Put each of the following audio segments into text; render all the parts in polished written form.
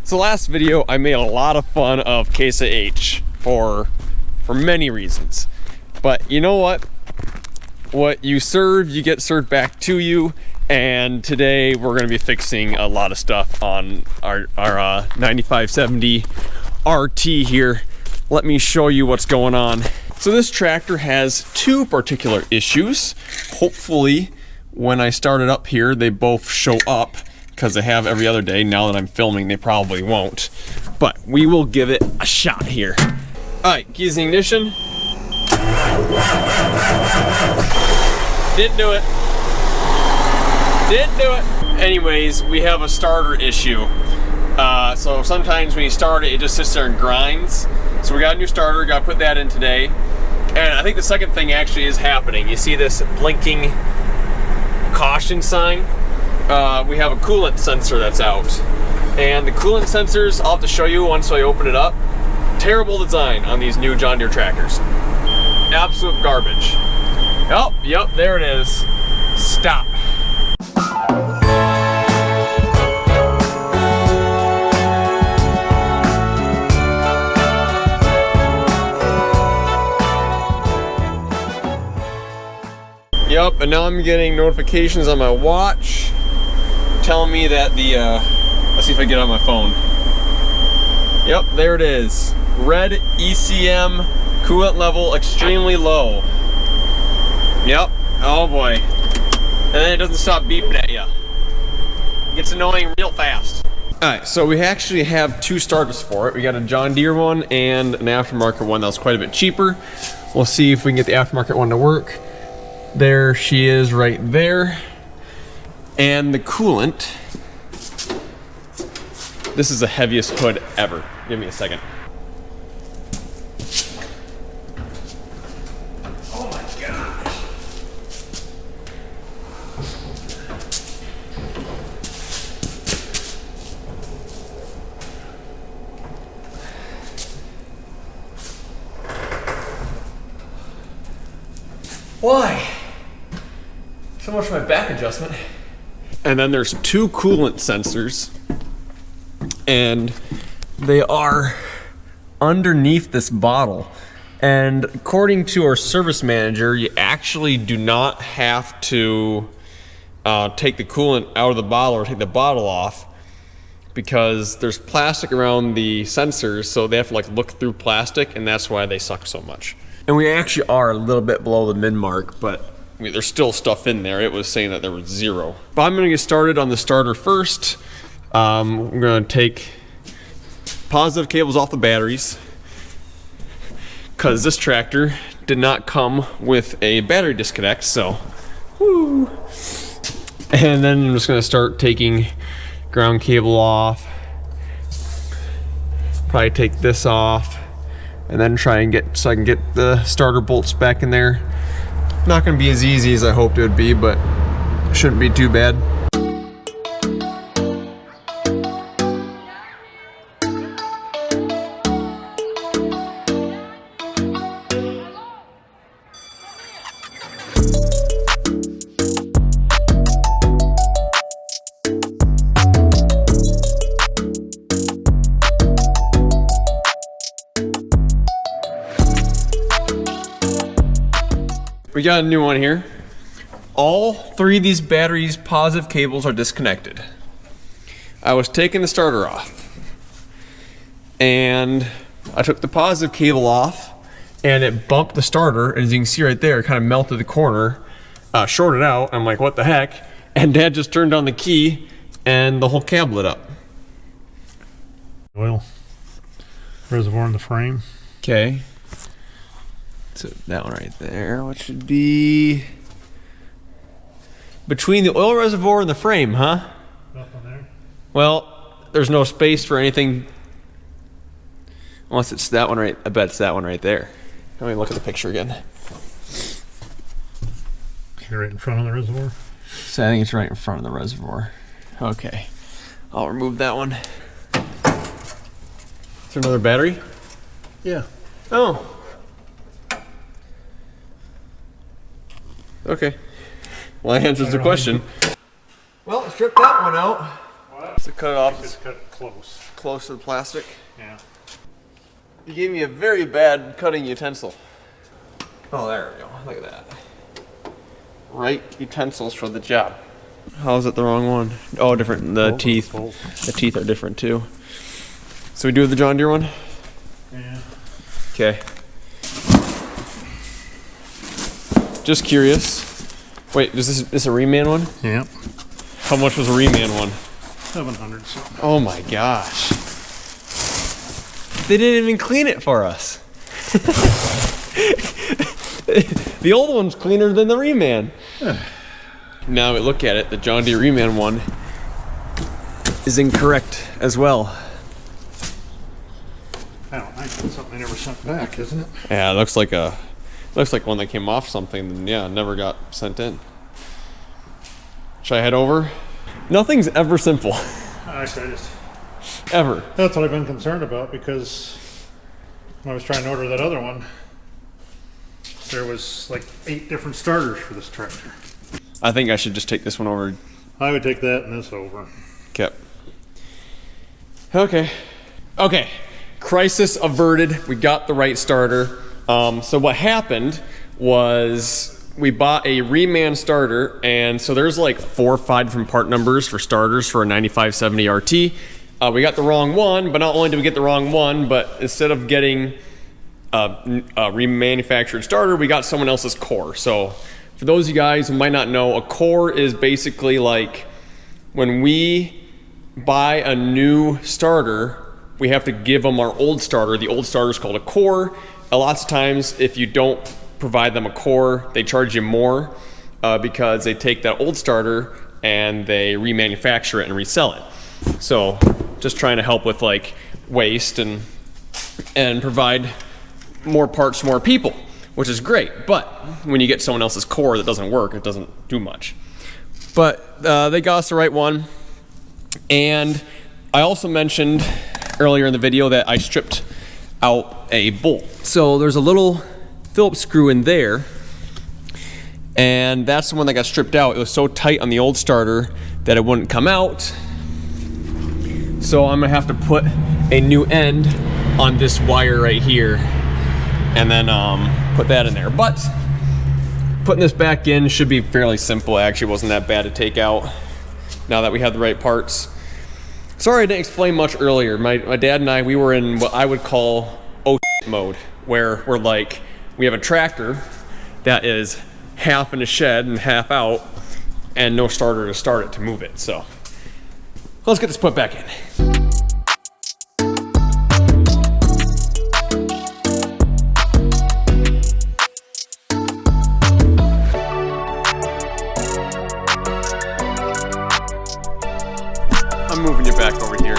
So last video, I made a lot of fun of Case H for many reasons. But you know what? What you serve, you get served back to you. And today we're gonna be fixing a lot of stuff on our 9570 RT here. Let me show you what's going on. So this tractor has two particular issues. Hopefully, when I start it up here, they both show up, because they have every other day. Now that I'm filming, they probably won't. But we will give it a shot here. All right, keys in ignition. Didn't do it. Didn't do it. Anyways, we have a starter issue. So sometimes when you start it, it just sits there and grinds. So we got a new starter, got to put that in today. And I think the second thing actually is happening. You see this blinking caution sign? We have a coolant sensor that's out. And the coolant sensors, I'll have to show you once I open it up. Terrible design on these new John Deere tractors. Absolute garbage. Oh, yep, there it is. Stop. Yep, and now I'm getting notifications on my watch telling me that the, let's see if I get it on my phone. Yep, there it is. Red ECM coolant level extremely low. Yep, oh boy. And then it doesn't stop beeping at you. It gets annoying real fast. Alright, so we actually have two starters for it. We got a John Deere one and an aftermarket one that was quite a bit cheaper. We'll see if we can get the aftermarket one to work. There she is right there. And the coolant, this is the heaviest hood ever. Give me a second. Oh my gosh. Why? So much for my back adjustment. And then there's two coolant sensors, and they are underneath this bottle. And according to our service manager, you actually do not have to take the coolant out of the bottle or take the bottle off, because there's plastic around the sensors, so they have to like look through plastic, and that's why they suck so much. And we actually are a little bit below the min mark, but I mean, there's still stuff in there. It was saying that there was 0. But I'm gonna get started on the starter first. I'm gonna take positive cables off the batteries, because this tractor did not come with a battery disconnect, so woo. And then I'm just gonna start taking ground cable off. Probably take this off, and then try and get, so I can get the starter bolts back in there. Not going to be as easy as I hoped it would be, but shouldn't be too bad. We got a new one here. All three of these batteries' positive cables are disconnected. I was taking the starter off, and I took the positive cable off, and it bumped the starter, and as you can see right there, it kind of melted the corner, shorted out. I'm like, what the heck? And Dad just turned on the key, and the whole cab lit up. Oil reservoir in the frame. Okay. So that one right there, what should be between the oil reservoir and the frame, huh? Nothing there. Well, there's no space for anything unless it's that one right. I bet it's that one right there. Let me look at the picture again. You're right in front of the reservoir. So I think it's right in front of the reservoir. Okay, I'll remove that one. Is there another battery? Yeah. Oh. Okay. Well, that answers the question. Well, strip that one out. What? So cut it off Just cut it close. close to the plastic. Yeah. You gave me a very bad cutting utensil. Oh, there we go. Look at that. Right utensils for the job. How is it the wrong one? Oh, different. The teeth. The teeth are different too. So we do the John Deere one? Yeah. Okay. Just curious. Wait, is this a reman one? Yeah. How much was a reman one? 700. So. Oh my gosh. They didn't even clean it for us. The old one's cleaner than the reman. Now we look at it, the John Deere reman one is incorrect as well. I don't think it's something they never sent back, isn't it? Yeah, it looks like one that came off something and yeah, never got sent in. Should I head over? Nothing's ever simple. Actually, Ever. that's what I've been concerned about, because when I was trying to order that other one, there was like 8 different starters for this tractor. I think I should just take this one over. I would take that and this over. Okay. Okay. Crisis averted. We got the right starter. So what happened was we bought a reman starter, and so there's like 4 or 5 different part numbers for starters for a 9570 RT. We got the wrong one, but not only did we get the wrong one, but instead of getting a remanufactured starter, we got someone else's core. So for those of you guys who might not know, a core is basically like when we buy a new starter, we have to give them our old starter. The old starter is called a core. A lot of times, if you don't provide them a core, they charge you more because they take that old starter and they remanufacture it and resell it. So just trying to help with like waste and provide more parts to more people, which is great. But when you get someone else's core that doesn't work, it doesn't do much. But they got us the right one. And I also mentioned earlier in the video that I stripped out a bolt. So there's a little Phillips screw in there, and that's the one that got stripped out. It was so tight on the old starter that it wouldn't come out. So I'm gonna have to put a new end on this wire right here and then put that in there. But putting this back in should be fairly simple. Actually, it wasn't that bad to take out now that we have the right parts. Sorry I didn't explain much earlier. My dad and I, we were in what I would call mode, where we're like, we have a tractor that is half in the shed and half out, and no starter to start it to move it. So let's get this put back in. I'm moving you back over here.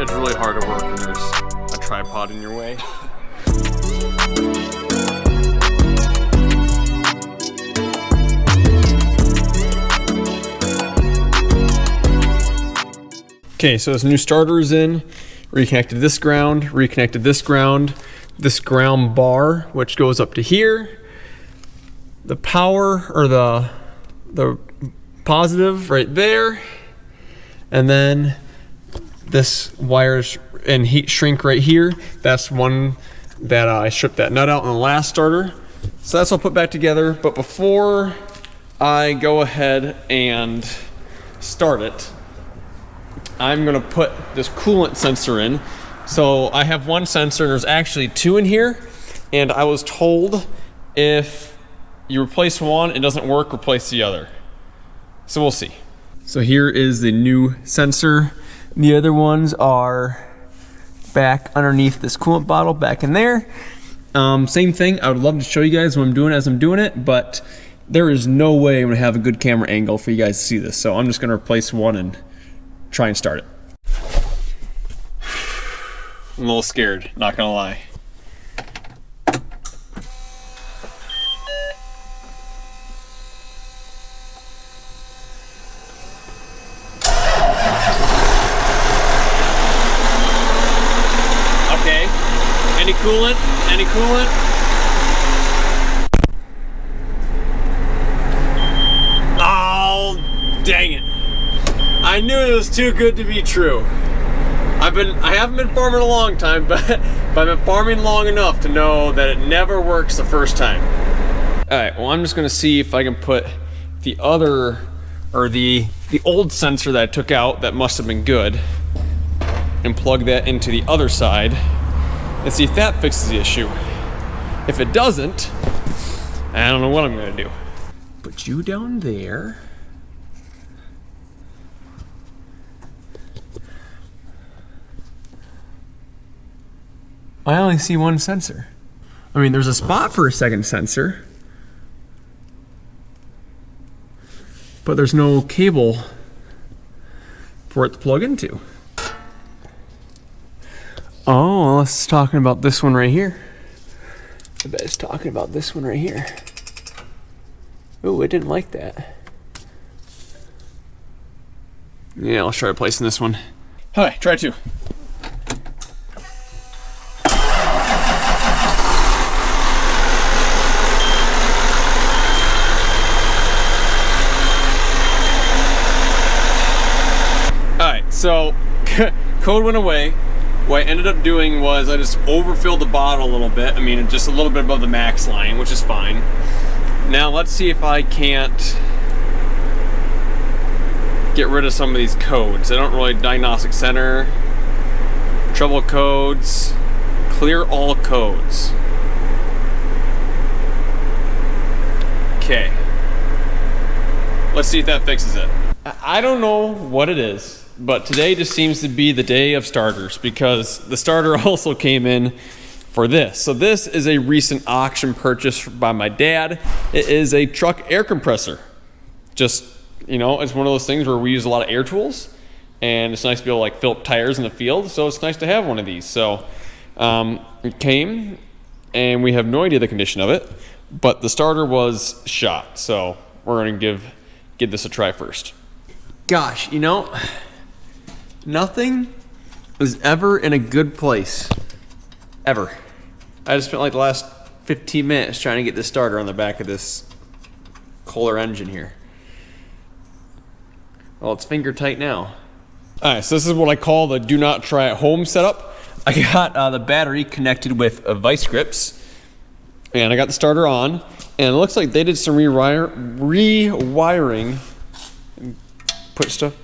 It's really hard to work when there's a tripod in your way. Okay, so this new starter is in. Reconnected this ground, this ground bar, which goes up to here. The power, or the positive right there. And then this wires and heat shrink right here. That's one that I stripped that nut out in the last starter. So that's all put back together. But before I go ahead and start it, I'm gonna put this coolant sensor in. So I have one sensor, there's actually 2 in here. And I was told if you replace one, it doesn't work, replace the other. So we'll see. So here is the new sensor. The other ones are back underneath this coolant bottle, back in there. Same thing, I would love to show you guys what I'm doing as I'm doing it, but there is no way I'm gonna have a good camera angle for you guys to see this. So I'm just gonna replace one and try and start it. I'm a little scared, not gonna lie. Any coolant? Any coolant? Oh, dang it. I knew it was too good to be true. I haven't been farming a long time, but I've been farming long enough to know that it never works the first time. All right, well, I'm just gonna see if I can put the other, or the old sensor that I took out that must have been good, and plug that into the other side and see if that fixes the issue. If it doesn't, I don't know what I'm gonna do. Put you down there. I only see one sensor. I mean, there's a spot for a second sensor, but there's no cable for it to plug into. Oh, well, it's talking about this one right here. I bet it's talking about this one right here. Ooh, it didn't like that. Yeah, I'll try replacing this one. Hi, try two. So, code went away. What I ended up doing was I just overfilled the bottle a little bit. I mean, just a little bit above the max line, which is fine. Now let's see if I can't get rid of some of these codes. I don't really, diagnostic center, trouble codes, clear all codes. Okay. Let's see if that fixes it. I don't know what it is, but today just seems to be the day of starters because the starter also came in for this. So this is a recent auction purchase by my dad. It is a truck air compressor. Just, you know, it's one of those things where we use a lot of air tools and it's nice to be able to like fill up tires in the field. So it's nice to have one of these. So it came and we have no idea the condition of it, but the starter was shot. So we're gonna give this a try first. Gosh, you know, nothing is ever in a good place, ever. I just spent like the last 15 minutes trying to get this starter on the back of this Kohler engine here. Well, it's finger tight now. All right, so this is what I call the do not try at home setup. I got the battery connected with vice grips, and I got the starter on, and it looks like they did some rewiring. Put stuff.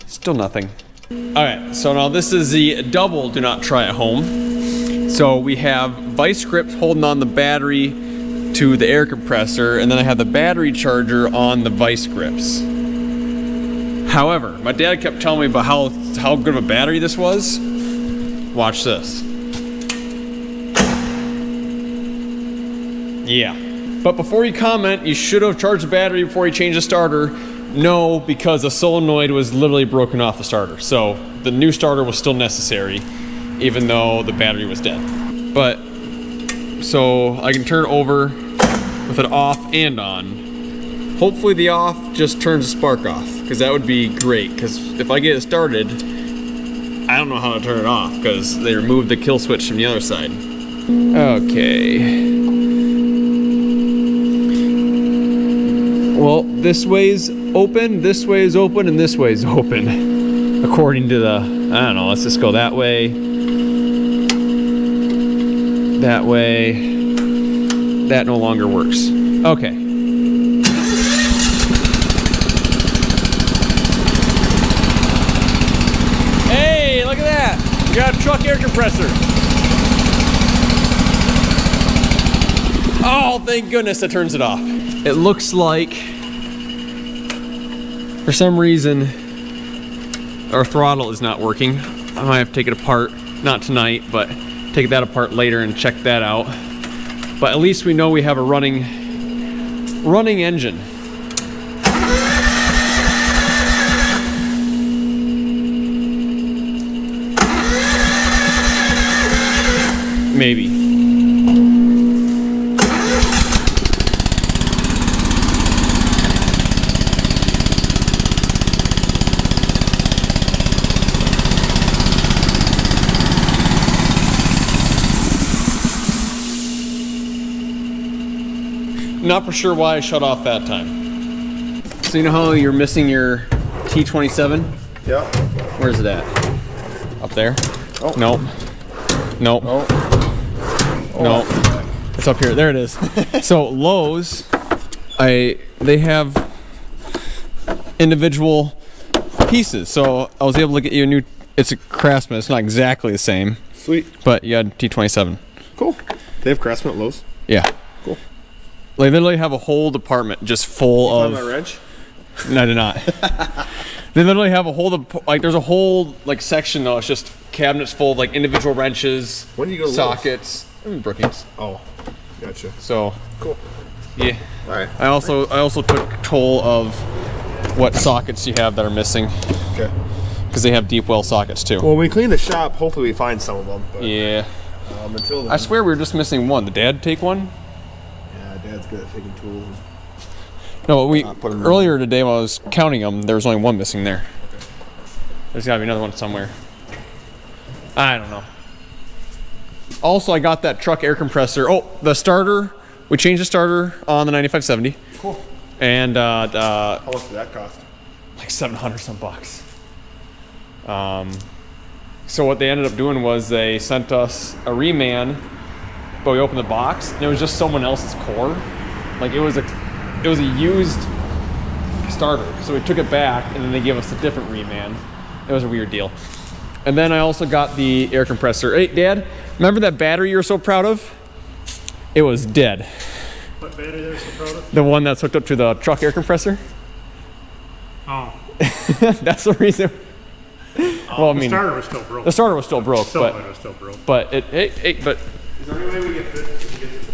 Still nothing. All right, so now this is the double do not try at home. So we have vice grips holding on the battery to the air compressor, and then I have the battery charger on the vice grips. However, my dad kept telling me about how good of a battery this was. Watch this. Yeah. But before you comment, you should have charged the battery before you changed the starter. No, because the solenoid was literally broken off the starter. So the new starter was still necessary, even though the battery was dead. But, so I can turn over with it off and on. Hopefully the off just turns the spark off, because that would be great. Because if I get it started, I don't know how to turn it off, because they removed the kill switch from the other side. Okay. Well, this way's open, this way is open, and this way is open. According to the, I don't know, let's just go that way. That way. That no longer works. Okay. Hey, look at that. We got a truck air compressor. Oh, thank goodness that turns it off. It looks like, for some reason, our throttle is not working. I might have to take it apart, not tonight, but take that apart later and check that out. But at least we know we have a running engine. Maybe. Not for sure why I shut off that time. So you know how you're missing your T27? Yeah. Where's it at? Up there? Oh. Nope. Nope. Oh. No. It's up here. There it is. So Lowe's, they have individual pieces. So I was able to get you a new, it's a Craftsman. It's not exactly the same. Sweet. But you had T27. Cool. They have Craftsman at Lowe's? Yeah. Cool. They literally have a whole department just full of... You found my wrench? No, I did not. They literally have a whole, like, there's a whole, like, section though. It's just cabinets full of, like, individual wrenches, When do you go to sockets, Brookings. Oh, gotcha. So, Cool. yeah. All right. I also took toll of what sockets you have that are missing, Okay. because they have deep well sockets too. Well, when we clean the shop, hopefully we find some of them. But, Yeah. Until then, I swear we were just missing one. Did Dad take one? yeah, Dad's good at taking tools. No, we Put 'em in. earlier today when I was counting them, there was only one missing there. There's got to be another one somewhere. I don't know. Also, I got that truck air compressor. Oh, the starter. We changed the starter on the 9570. Cool. And How much did that cost? like 700 some bucks. So what they ended up doing was they sent us a reman, but we opened the box and it was just someone else's core. Like it was a used starter. So we took it back and then they gave us a different reman. It was a weird deal. And then I also got the air compressor. Hey, Dad, remember that battery you were so proud of? It was dead. What battery they're so proud of? The one that's hooked up to the truck air compressor. Oh. That's the reason. Well, I The mean, starter was still broke. the starter was still broke, Still, it but was still broke. but Is there any way we get the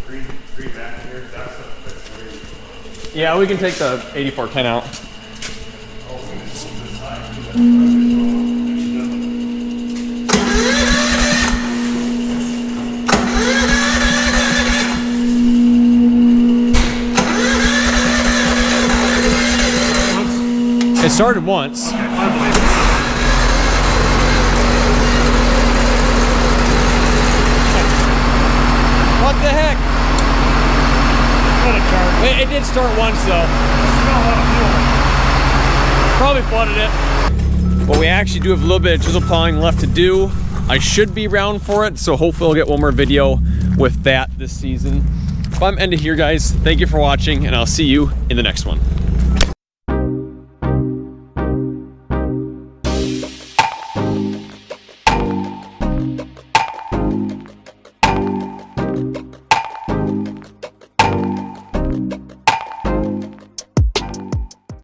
green back here? That's the yeah, we can take the 8410 out. It started once. I believe it. What the heck? Let it charge. It did start once though. Smell a lot of fuel. Probably flooded it. But we actually do have a little bit of chisel plowing left to do. I should be around for it, so hopefully I'll get one more video with that this season. But I'm ending here, guys. Thank you for watching, and I'll see you in the next one.